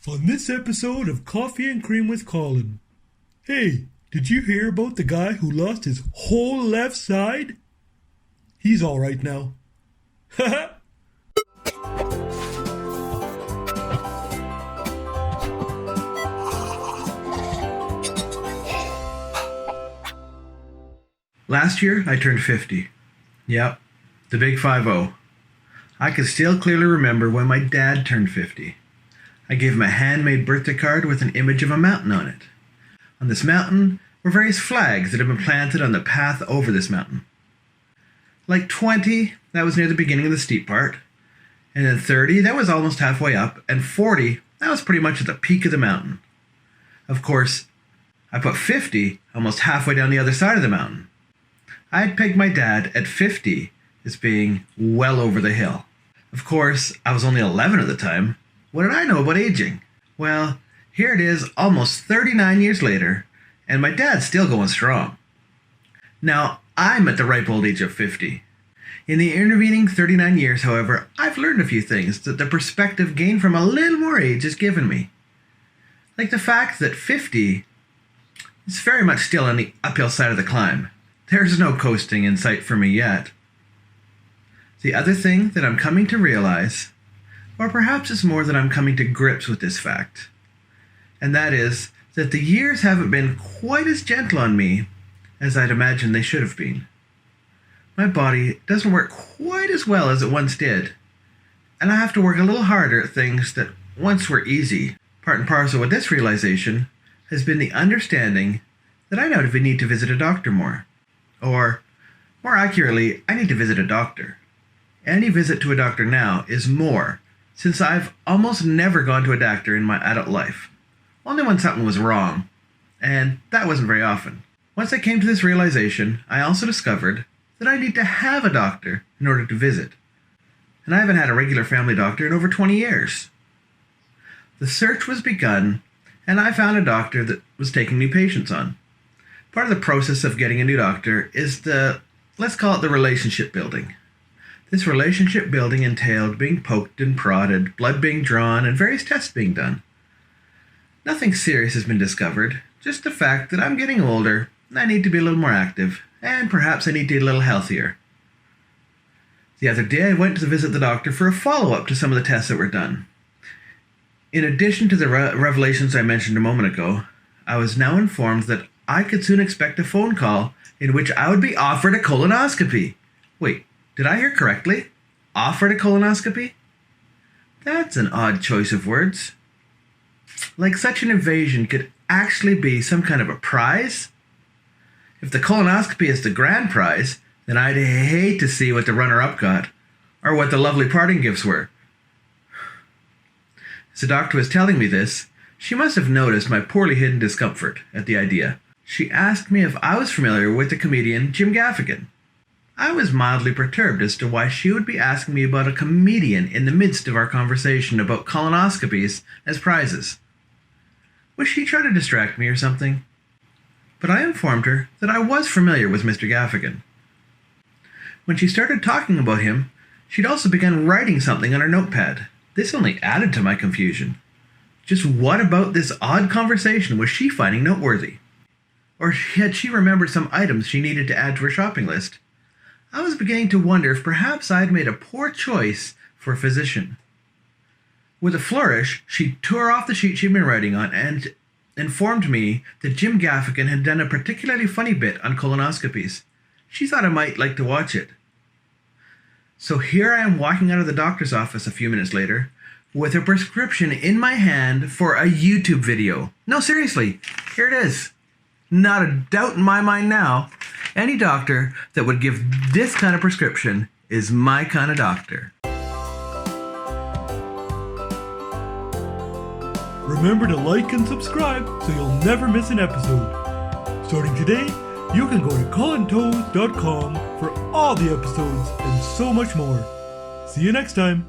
On this episode of Coffee and Cream with Colin. Hey, did you hear about the guy who lost his whole left side? He's alright now. Haha. Last year, I turned 50. Yep, the big 50. I can still clearly remember when my dad turned 50. I gave him a handmade birthday card with an image of a mountain on it. On this mountain were various flags that had been planted on the path over this mountain. Like 20, that was near the beginning of the steep part. And then 30, that was almost halfway up. And 40, that was pretty much at the peak of the mountain. Of course, I put 50 almost halfway down the other side of the mountain. I had pegged my dad at 50 as being well over the hill. Of course, I was only 11 at the time. What did I know about aging? Well, here it is almost 39 years later, and my dad's still going strong. Now, I'm at the ripe old age of 50. In the intervening 39 years, however, I've learned a few things that the perspective gained from a little more age has given me. Like the fact that 50 is very much still on the uphill side of the climb. There's no coasting in sight for me yet. The other thing that I'm coming to realize, or perhaps it's more that I'm coming to grips with this fact, and that is that the years haven't been quite as gentle on me as I'd imagined they should have been. My body doesn't work quite as well as it once did, and I have to work a little harder at things that once were easy. Part and parcel with this realization has been the understanding that I now need to visit a doctor more. Or, more accurately, I need to visit a doctor. Any visit to a doctor now is more, since I've almost never gone to a doctor in my adult life. Only when something was wrong, and that wasn't very often. Once I came to this realization, I also discovered that I need to have a doctor in order to visit. And I haven't had a regular family doctor in over 20 years. The search was begun, and I found a doctor that was taking new patients on. Part of the process of getting a new doctor is let's call it the relationship building. This relationship building entailed being poked and prodded, blood being drawn, and various tests being done. Nothing serious has been discovered, just the fact that I'm getting older, and I need to be a little more active, and perhaps I need to be a little healthier. The other day I went to visit the doctor for a follow-up to some of the tests that were done. In addition to the revelations I mentioned a moment ago, I was now informed that I could soon expect a phone call in which I would be offered a colonoscopy. Wait, did I hear correctly? Offered a colonoscopy? That's an odd choice of words. Like such an invasion could actually be some kind of a prize? If the colonoscopy is the grand prize, then I'd hate to see what the runner-up got, or what the lovely parting gifts were. As the doctor was telling me this, she must have noticed my poorly hidden discomfort at the idea. She asked me if I was familiar with the comedian Jim Gaffigan. I was mildly perturbed as to why she would be asking me about a comedian in the midst of our conversation about colonoscopies as prizes. Was she trying to distract me or something? But I informed her that I was familiar with Mr. Gaffigan. When she started talking about him, she'd also begun writing something on her notepad. This only added to my confusion. Just what about this odd conversation was she finding noteworthy? Or had she remembered some items she needed to add to her shopping list? I was beginning to wonder if perhaps I'd made a poor choice for a physician. With a flourish, she tore off the sheet she'd been writing on and informed me that Jim Gaffigan had done a particularly funny bit on colonoscopies. She thought I might like to watch it. So here I am walking out of the doctor's office a few minutes later, with a prescription in my hand for a YouTube video. No, seriously, here it is. Not a doubt in my mind now. Any doctor that would give this kind of prescription is my kind of doctor. Remember to like and subscribe so you'll never miss an episode. Starting today, you can go to colintoes.com for all the episodes and so much more. See you next time.